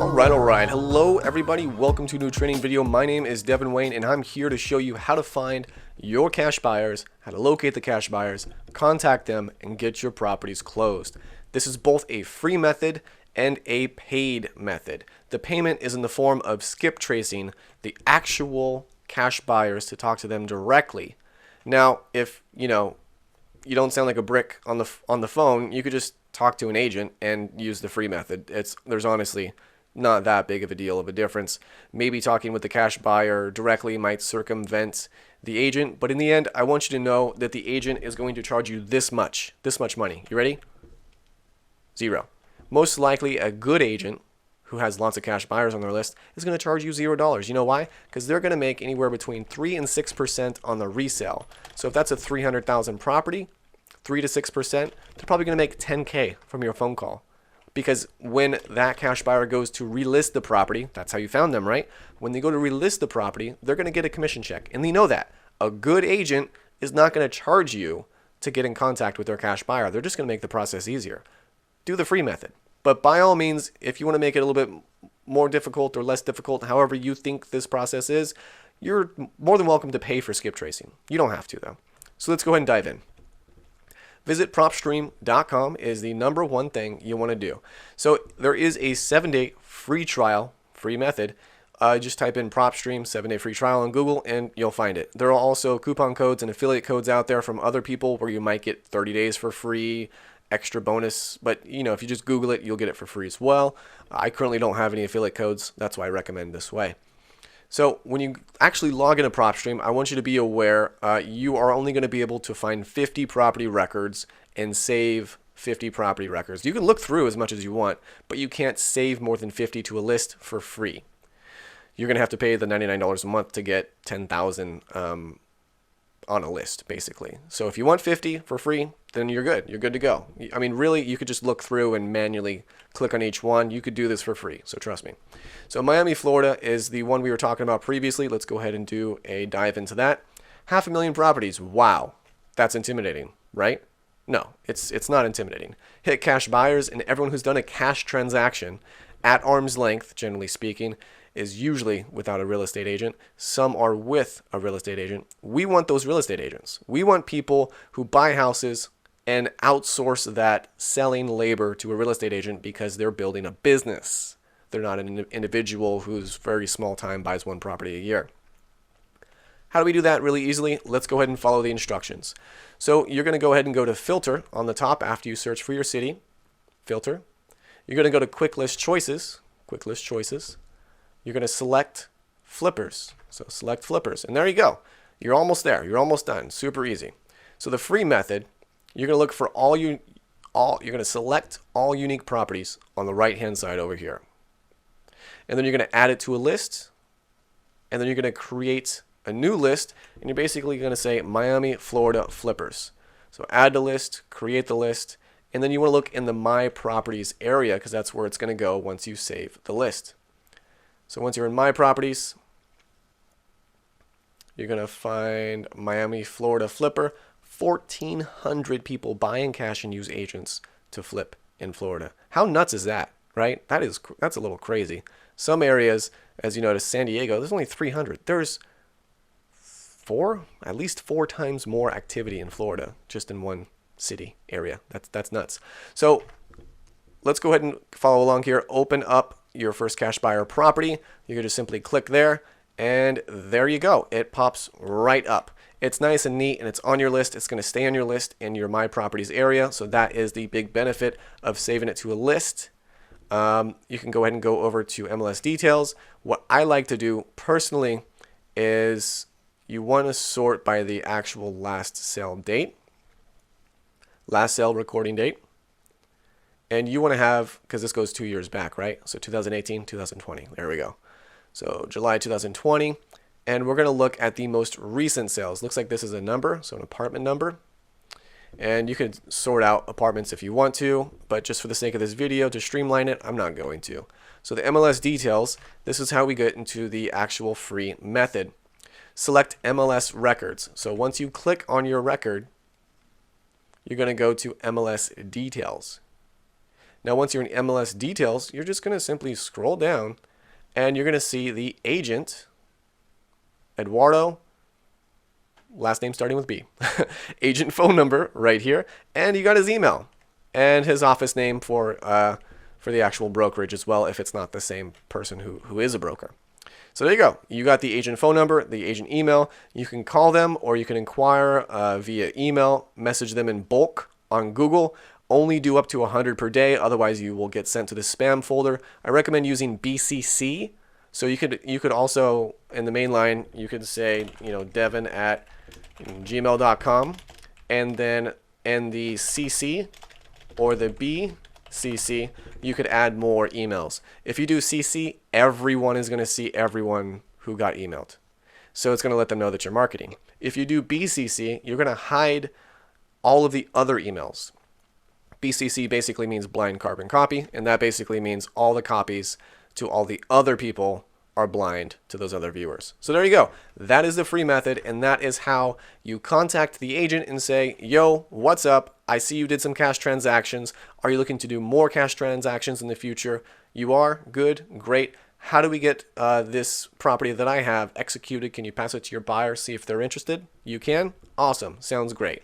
Alright. Hello everybody, welcome to a new training video. My name is Devin Wayne and I'm here to show you how to find your cash buyers, how to locate the cash buyers, contact them, and get your properties closed. This is both a free method and a paid method. The payment is in the form of skip tracing the actual cash buyers to talk to them directly. Now, if you don't sound like a brick on the phone, you could just talk to an agent and use the free method. There's honestly not that big of a deal of a difference. Maybe talking with the cash buyer directly might circumvent the agent, but in the end, I want you to know that the agent is going to charge you this much money. You ready? Zero. Most likely, a good agent who has lots of cash buyers on their list is going to charge you $0. You know why? Because they're going to make anywhere between 3 and 6% on the resale. So if that's a 300,000 property, 3 to 6%, they're probably going to make 10K from your phone call. Because when that cash buyer goes to relist the property, that's how you found them, right? When they go to relist the property, they're going to get a commission check. And they know that. A good agent is not going to charge you to get in contact with their cash buyer. They're just going to make the process easier. Do the free method. But by all means, if you want to make it a little bit more difficult or less difficult, however you think this process is, you're more than welcome to pay for skip tracing. You don't have to, though. So let's go ahead and dive in. Visit PROPSTREAM.com is the #1 thing you want to do. So there is a 7-day free trial, free method. Just type in PROPSTREAM 7-day free trial on Google and you'll find it. There are also coupon codes and affiliate codes out there from other people where you might get 30 days for free, extra bonus. But if you just Google it, you'll get it for free as well. I currently don't have any affiliate codes. That's why I recommend this way. So when you actually log into PropStream, I want you to be aware you are only going to be able to find 50 property records and save 50 property records. You can look through as much as you want, but you can't save more than 50 to a list for free. You're going to have to pay the $99 a month to get 10,000 on a list, basically. So if you want 50 for free, then you're good. You're good to go. I mean, really, you could just look through and manually click on each one. You could do this for free, so trust me. So Miami, Florida is the one we were talking about previously. Let's go ahead and do a dive into that. 500,000 properties. Wow, that's intimidating, right? No, it's not intimidating. Hit cash buyers, and everyone who's done a cash transaction at arm's length, generally speaking, is usually without a real estate agent. Some are with a real estate agent. We want those real estate agents. We want people who buy houses and outsource that selling labor to a real estate agent because they're building a business. They're not an individual who's very small time, buys one property a year. How do we do that really easily? Let's go ahead and follow the instructions. So you're going to go ahead and go to filter on the top after you search for your city. Filter. You're going to go to quick list choices. Quick list choices. You're going to select flippers. So select flippers. And there you go. You're almost there. You're almost done. Super easy. So the free method, you're going to look for you're going to select all unique properties on the right hand side over here. And then you're going to add it to a list. And then you're going to create a new list. And you're basically going to say Miami, Florida flippers. So add the list, create the list. And then you want to look in the My Properties area because that's where it's going to go once you save the list. So once you're in My Properties, you're going to find Miami, Florida flipper. 1,400 people buy in cash and use agents to flip in Florida. How nuts is that, right? That's a little crazy. Some areas, as you notice, San Diego, there's only 300. There's at least four times more activity in Florida just in one city area. That's nuts. So let's go ahead and follow along here. Open up your first cash buyer property. You can just simply click there and there you go. It pops right up. It's nice and neat and it's on your list. It's going to stay on your list in your My Properties area. So that is the big benefit of saving it to a list. You can go ahead and go over to MLS details. What I like to do personally is you want to sort by the actual last sale date, last sale recording date. And you want to have, because this goes 2 years back, right? So 2018, 2020. There we go. So July 2020. And we're going to look at the most recent sales. Looks like this is a number, so an apartment number. And you could sort out apartments if you want to, but just for the sake of this video, to streamline it, I'm not going to. So the MLS details, this is how we get into the actual free method. Select MLS records. So once you click on your record, you're going to go to MLS details. Now, once you're in MLS details, you're just going to simply scroll down and you're going to see the agent, Eduardo, last name starting with B, agent phone number right here, and you got his email and his office name for the actual brokerage as well, if it's not the same person who is a broker. So there you go. You got the agent phone number, the agent email. You can call them or you can inquire via email, message them in bulk on Google. Only do up to 100 per day, otherwise you will get sent to the spam folder. I recommend using BCC. So you could also, in the main line, you could say, Devin at gmail.com, and then in the CC or the BCC, you could add more emails. If you do CC, everyone is going to see everyone who got emailed. So it's going to let them know that you're marketing. If you do BCC, you're going to hide all of the other emails. BCC basically means blind carbon copy, and that basically means all the copies to all the other people are blind to those other viewers. So there you go. That is the free method, and that is how you contact the agent and say, yo, what's up? I see you did some cash transactions. Are you looking to do more cash transactions in the future? You are? Good. Great. How do we get this property that I have executed? Can you pass it to your buyer, see if they're interested? You can? Awesome. Sounds great.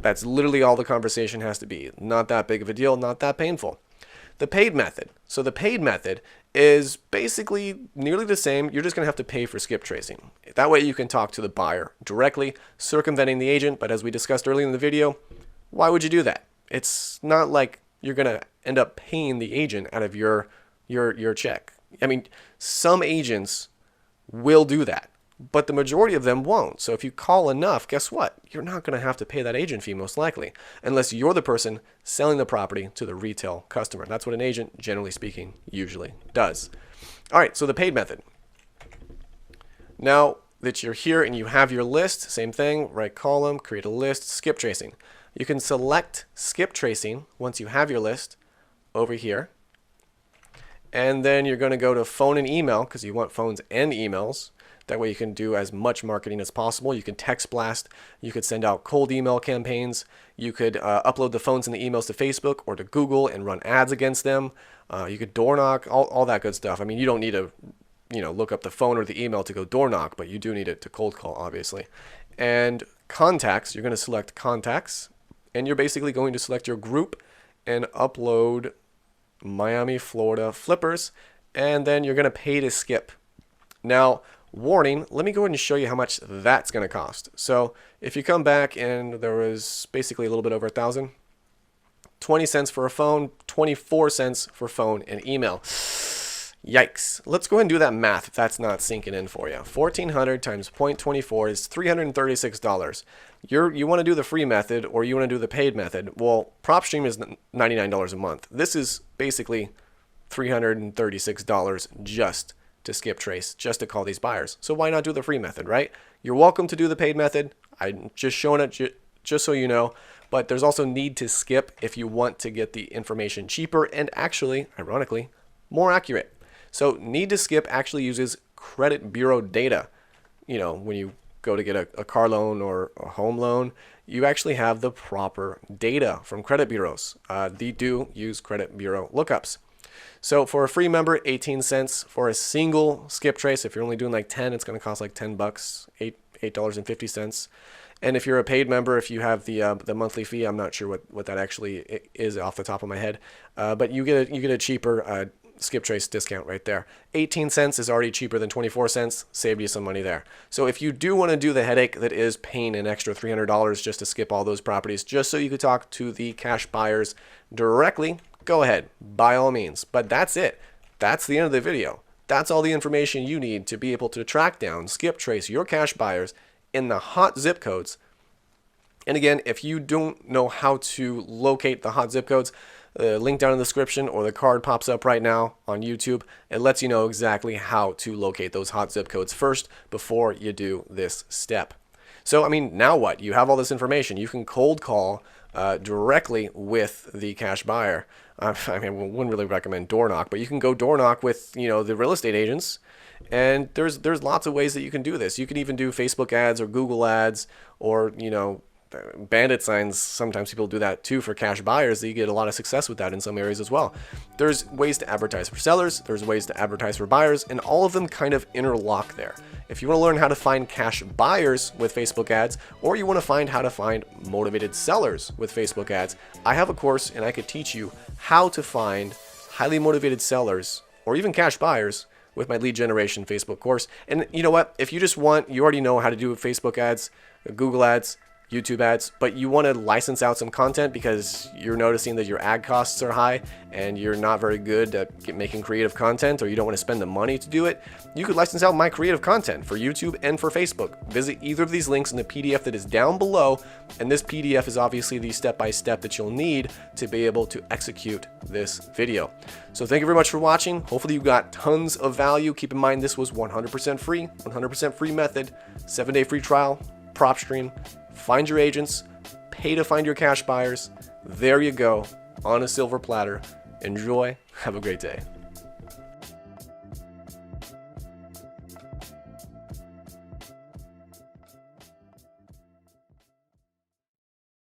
That's literally all the conversation has to be. Not that big of a deal, not that painful. The paid method. So the paid method is basically nearly the same. You're just going to have to pay for skip tracing. That way you can talk to the buyer directly, circumventing the agent. But as we discussed earlier in the video, why would you do that? It's not like you're going to end up paying the agent out of your check. I mean, some agents will do that, but the majority of them won't. So if you call enough, guess what? You're not going to have to pay that agent fee most likely, unless you're the person selling the property to the retail customer. That's what an agent, generally speaking, usually does. All right, so the paid method. Now that you're here and you have your list, same thing, right column, create a list, skip tracing. You can select skip tracing once you have your list over here. And then you're going to go to phone and email because you want phones and emails. That way you can do as much marketing as possible. You can text blast. You could send out cold email campaigns. You could upload the phones and the emails to Facebook or to Google and run ads against them. You could door knock, all that good stuff. I mean, you don't need to look up the phone or the email to go door knock, but you do need it to cold call, obviously. And contacts, you're going to select contacts. And you're basically going to select your group and upload Miami, Florida flippers. And then you're going to pay to skip. Now, warning, let me go ahead and show you how much that's going to cost. So if you come back and there was basically a little bit over 1,000, 20 cents for a phone, 24 cents for phone and email. Yikes. Let's go ahead and do that math if that's not sinking in for you. 1,400 times 0.24 is $336. You want to do the free method or you want to do the paid method. Well, PropStream is $99 a month. This is basically $336 just to skip trace, just to call these buyers. So why not do the free method, right? You're welcome to do the paid method. I'm just showing it just so you know, but there's also need to skip if you want to get the information cheaper and actually, ironically, more accurate. So need to skip actually uses credit bureau data. When you go to get a car loan or a home loan, you actually have the proper data from credit bureaus. They do use credit bureau lookups. So for a free member, 18 cents. For a single skip trace, if you're only doing like 10, it's going to cost like $10, $8.50. And if you're a paid member, if you have the monthly fee, I'm not sure what that actually is off the top of my head, but you get a cheaper skip trace discount right there. 18 cents is already cheaper than 24 cents. Saved you some money there. So if you do want to do the headache that is paying an extra $300 just to skip all those properties, just so you could talk to the cash buyers directly, go ahead, by all means. But that's it. That's the end of the video. That's all the information you need to be able to track down, skip trace your cash buyers in the hot zip codes. And again, if you don't know how to locate the hot zip codes, the link down in the description or the card pops up right now on YouTube. It lets you know exactly how to locate those hot zip codes first before you do this step. So, I mean, now what? You have all this information. You can cold call directly with the cash buyer. I mean, we wouldn't really recommend door knock, but you can go door knock with, the real estate agents. And there's lots of ways that you can do this. You can even do Facebook ads or Google ads or, bandit signs, sometimes people do that too for cash buyers. You get a lot of success with that in some areas as well. There's ways to advertise for sellers, there's ways to advertise for buyers, and all of them kind of interlock there. If you want to learn how to find cash buyers with Facebook ads, or you want to find how to find motivated sellers with Facebook ads, I have a course and I could teach you how to find highly motivated sellers or even cash buyers with my lead generation Facebook course. And you know what? If you just want, you already know how to do Facebook ads, Google ads, YouTube ads, but you want to license out some content because you're noticing that your ad costs are high and you're not very good at making creative content, or you don't want to spend the money to do it, you could license out my creative content for YouTube and for Facebook. Visit either of these links in the PDF that is down below, and this PDF is obviously the step-by-step that you'll need to be able to execute this video. So thank you very much for watching. Hopefully you got tons of value. Keep in mind this was 100% free, 100% free method, 7-day free trial, PROPSTREAM. Find your agents, pay to find your cash buyers. There you go, on a silver platter. Enjoy. Have a great day.